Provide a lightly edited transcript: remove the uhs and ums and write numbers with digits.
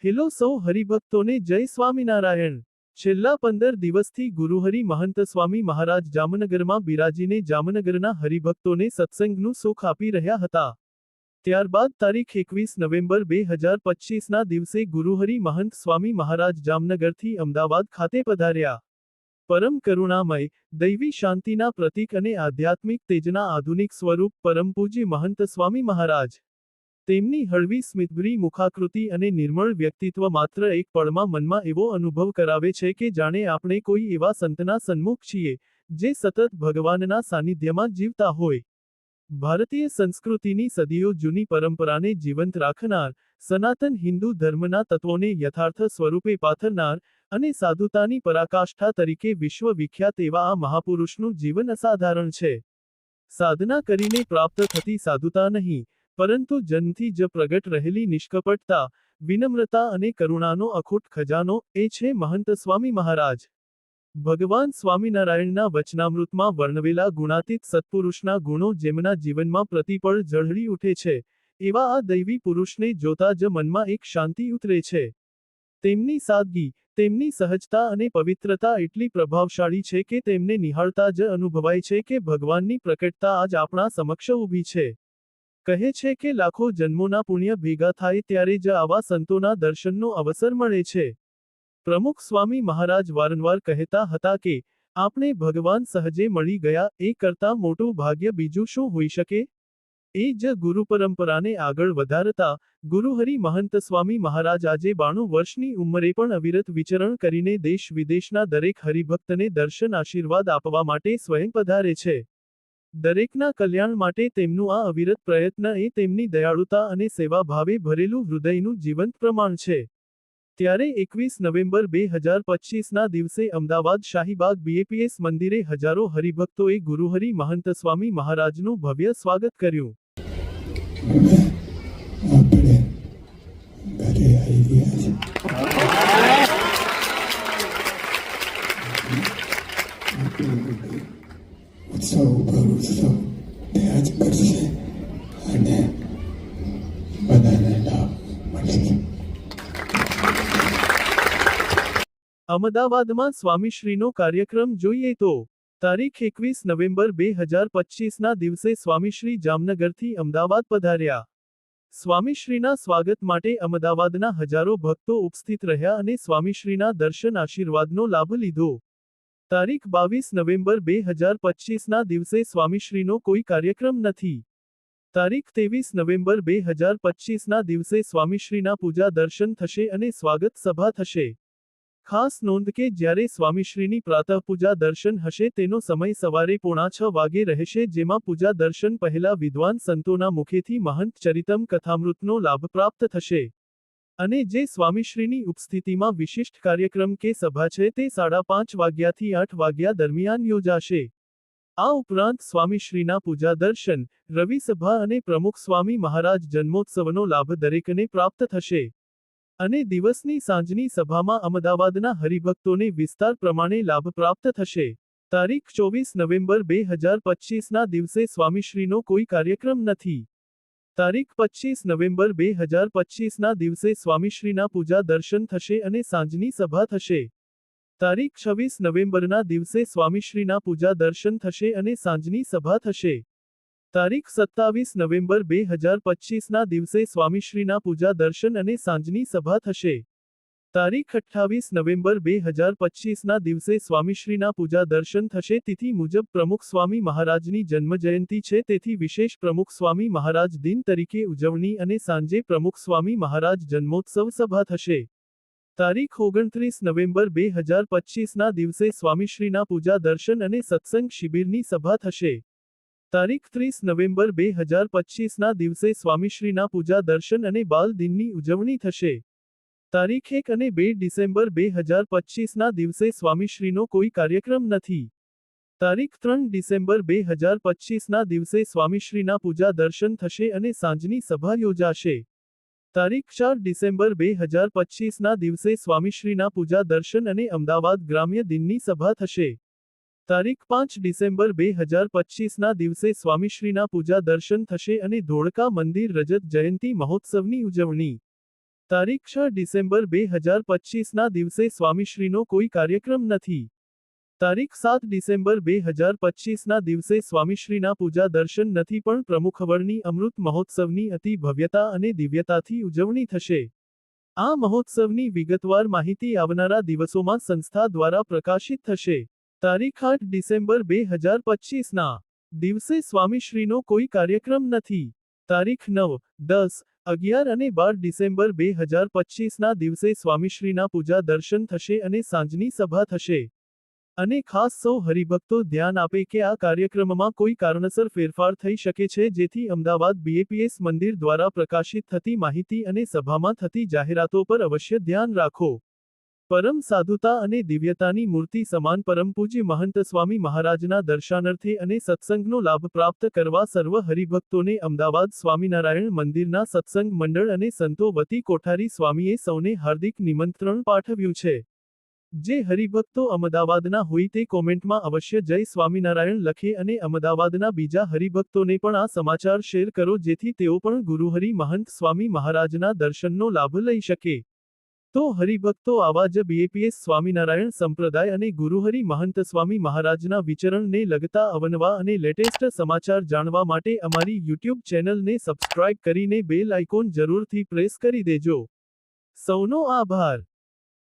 Hello સૌ હરિભક્તોને જય સ્વામિનારાયણ। છેલ્લા 15 દિવસથી ગુરુહરિ મહંત સ્વામી મહારાજ જામનગરમાં બિરાજીને જામનગરના હરિભક્તોને સત્સંગનું સુખ આપી રહ્યા હતા। ત્યારબાદ તારીખ 21 નવેમ્બર 2025ના દિવસે ગુરુહરિ મહંત સ્વામી મહારાજ જામનગરથી અમદાવાદ ખાતે પધાર્યા। પરમ કરુણામય, દૈવી શાંતિના પ્રતીક અને આધ્યાત્મિક તેજના આધુનિક સ્વરૂપ પરમ પૂજ્ય મહંત સ્વામી મહારાજ। તેમની હળવી સ્મિતભરી મુખાકૃતિ અને નિર્મળ વ્યક્તિત્વ માત્ર એક પળમાં મનમાં એવો અનુભવ કરાવે છે કે જાણે આપણે કોઈ એવા સંતના સન્મુખ છીએ, જે સતત ભગવાનના સાનિધ્યમાં જીવતા હોય। ભારતીય સંસ્કૃતિની સદીઓ જૂની પરંપરાને જીવંત રાખનાર, સનાતન હિન્દુ ધર્મના તત્વોને યથાર્થ સ્વરૂપે પાથરનાર, અને સાધુતાની પરાકાષ્ઠા તરીકે વિશ્વ વિખ્યાત એવા આ મહાપુરુષનું જીવન અસાધારણ છે। સાધના કરીને પ્રાપ્ત થતી સાધુતા નહીં, પરંતુ જન્મથી જ પ્રગટ રહેલી નિષ્કપટતા, વિનમ્રતા અને કરુણાનો અખૂટ ખજાનો, એ છે મહંત સ્વામી મહારાજ। ભગવાન સ્વામિનારાયણના વચનામૃતમાં વર્ણવેલા ગુણાતીત સત્પુરુષના ગુણો જેમના જીવનમાં પ્રતિપળ ઝળહળી ઉઠે છે, એવા આ દૈવી પુરુષને જોતા જ મનમાં એક શાંતિ ઉતરે છે। તેમની સાદગી, તેમની સહજતા અને પવિત્રતા એટલી પ્રભાવશાળી છે કે તેમને નિહાળતા જ અનુભવાય છે કે ભગવાનની પ્રકટતા આજ આપણા સમક્ષ ઊભી છે। કહે છે કે લાખો જન્મોના પુણ્ય ભેગા થાય ત્યારે જ આવા સંતોના દર્શનનો અવસર મળે છે। પ્રમુખ સ્વામી મહારાજ વારંવાર કહેતા હતા કે આપણે ભગવાન સહજે મળી ગયા એ કરતાં મોટું ભાગ્ય બીજું શું હોઈ શકે? એ જ ગુરુ પરંપરાને આગળ વધારતા ગુરુહરિ મહંત સ્વામી મહારાજ આજે 92 વર્ષની ઉંમરે પણ અવિરત વિચરણ કરીને દેશ વિદેશના દરેક હરિભક્તને દર્શન આશીર્વાદ આપવા માટે સ્વયં પધારે છે। દરેકના કલ્યાણ માટે તેમનું આ અવિરત પ્રયત્ન એ તેમની દયાળુતા અને સેવાભાવે ભરેલું હૃદયનું જીવંત પ્રમાણ છે। ત્યારે 21 નવેમ્બર 2025ના દિવસે અમદાવાદ શાહીબાગ બીએપીએસ મંદિરે હજારો હરિભક્તોએ ગુરુહરિ મહંત સ્વામી મહારાજનું ભવ્ય સ્વાગત કર્યું। ઉત્સવ ઉપર ઉત્સવ થયા જ કરશે અને બધાને લાભ મળશે। અમદાવાદમાં સ્વામીશ્રીનો કાર્યક્રમ જોઈએ તો તારીખ 21 નવેમ્બર 2025ના દિવસે સ્વામીશ્રી જામનગરથી અમદાવાદ પધાર્યા। સ્વામીશ્રીના સ્વાગત માટે અમદાવાદના હજારો ભક્તો ઉપસ્થિત રહ્યા અને સ્વામીશ્રીના દર્શન આશીર્વાદનો લાભ લીધો। તારીખ 22 નવેમ્બર 2025ના દિવસે સ્વામીશ્રીનો કોઈ કાર્યક્રમ નથી। તારીખ 23 નવેમ્બર 2025ના દિવસે સ્વામીશ્રીના પૂજા દર્શન થશે અને સ્વાગત સભા થશે। ખાસ નોંધ કે જ્યારે સ્વામીશ્રીની પ્રાતઃ પૂજા દર્શન હશે તેનો સમય સવારે 5:45 વાગે રહેશે, જેમાં પૂજા દર્શન પહેલા વિદ્વાન સંતોના મુખેથી મહંત ચરિતમ કથામૃતનો લાભ પ્રાપ્ત થશે। અને જે સ્વામીશ્રીની ઉપસ્થિતિમાં વિશિષ્ટ કાર્યક્રમ કે સભા છે તે 5:30 વાગ્યાથી 8 વાગ્યા દરમિયાન યોજાશે। આ ઉપરાંત સ્વામીશ્રીના પૂજા દર્શન, રવિ સભા અને પ્રમુખ સ્વામી મહારાજ જન્મોત્સવનો લાભ દરેકને પ્રાપ્ત થશે। અને દિવસની સાંજની સભામાં અમદાવાદના હરિભક્તોને વિસ્તાર પ્રમાણે લાભ પ્રાપ્ત થશે। તારીખ 24 નવેમ્બર 2025ના દિવસે સ્વામીશ્રીનો કોઈ કાર્યક્રમ નથી। તારીખ 25 નવેમ્બર 2025ના દિવસે સ્વામીશ્રીના પૂજા દર્શન થશે અને સાંજની સભા થશે। તારીખ 26 નવેમ્બરના દિવસે સ્વામીશ્રીના પૂજા દર્શન થશે અને સાંજની સભા થશે। તારીખ 27 નવેમ્બર 2025ના દિવસે સ્વામીશ્રીના પૂજા દર્શન અને સાંજની સભા થશે। તારીખ 28 નવેમ્બર 2025ના દિવસે સ્વામીશ્રીના પૂજા દર્શન થશે। તિથિ મુજબ પ્રમુખ સ્વામી મહારાજની જન્મજયંતિ છે, તેથી વિશેષ પ્રમુખ સ્વામી મહારાજ દિન તરીકે ઉજવણી અને સાંજે પ્રમુખ સ્વામી મહારાજ જન્મોત્સવ સભા થશે। તારીખ 29 નવેમ્બર 2025ના દિવસે સ્વામીશ્રીના પૂજા દર્શન અને સત્સંગ શિબિરની સભા થશે। તારીખ 30 નવેમ્બર 2025ના દિવસે સ્વામીશ્રીના પૂજા દર્શન અને બાલ દિનની ઉજવણી થશે। તારીખ 1 અને 2 ડિસેમ્બર 2025ના દિવસે સ્વામીશ્રીનો કોઈ કાર્યક્રમ નથી। તારીખ 3 ડિસેમ્બર 2025ના દિવસે સ્વામીશ્રીના પૂજા દર્શન થશે અને સાંજની સભા યોજાશે। તારીખ 4 ડિસેમ્બર 2025ના દિવસે સ્વામીશ્રીના પૂજા દર્શન અને અમદાવાદ ગ્રામ્ય દિનની સભા થશે। તારીખ 5 ડિસેમ્બર 2025ના દિવસે સ્વામીશ્રીના પૂજા દર્શન થશે અને ધોળકા મંદિર રજત જયંતી મહોત્સવની ઉજવણી તારીખ 6 ડિસેમ્બર 2025ના દિવસે સ્વામીશ્રીનો કોઈ કાર્યક્રમ નથી. તારીખ 7 ડિસેમ્બર 2025ના દિવસે સ્વામીશ્રીના પૂજા દર્શન નથી પણ પ્રમુખવળની અમૃત મહોત્સવની અતિ ભવ્યતા અને દિવ્યતાથી ઉજવણી થશે. આ મહોત્સવની વિગતવાર માહિતી આવનારા દિવસોમાં સંસ્થા દ્વારા પ્રકાશિત થશે. તારીખ 8 ડિસેમ્બર 2025ના દિવસે સ્વામીશ્રીનો કોઈ કાર્યક્રમ નથી. તારીખ 9, 10, 11 અને 12 ડિસેમ્બર 2025ના દિવસે સ્વામીશ્રીના પૂજા દર્શન થશે અને સાંજની સભા થશે. અને ખાસ સૌ હરિભક્તો ધ્યાન આપે કે આ કાર્યક્રમમાં કોઈ કારણસર ફેરફાર થઈ શકે છે જેથી અમદાવાદ બીએપીએસ મંદિર દ્વારા પ્રકાશિત થતી માહિતી અને સભામાં થતી જાહેરાતો પર અવશ્ય ધ્યાન રાખો. પરમ સાધુતા અને દિવ્યતાની મૂર્તિ સમાન પરમ પૂજ્ય મહંત સ્વામી મહારાજના દર્શાનાર્થે અને સત્સંગનો લાભ પ્રાપ્ત કરવા સર્વ હરિભક્તોને અમદાવાદ સ્વામિનારાયણ મંદિરના સત્સંગ મંડળ અને સંતો વતી કોઠારી સ્વામીએ સૌને હાર્દિક નિમંત્રણ પાઠવ્યું છે. જે હરિભક્તો અમદાવાદના હોય તે કોમેન્ટમાં અવશ્ય જય સ્વામિનારાયણ લખે અને અમદાવાદના બીજા હરિભક્તોને પણ આ સમાચાર શેર કરો જેથી તેઓ પણ ગુરુહરિ મહંત સ્વામી મહારાજના દર્શનનો લાભ લઈ શકે. તો હરિભક્તો આવા જ બીએપીએસ સ્વામિનારાયણ સંપ્રદાય અને ગુરુહરિ મહંત સ્વામી મહારાજના વિચરણને લગતા અવનવા અને લેટેસ્ટ સમાચાર જાણવા માટે અમારી યુટ્યુબ ચેનલને સબસ્ક્રાઇબ કરીને બેલ આઇકોન જરૂરથી પ્રેસ કરી દેજો. સૌનો આભાર.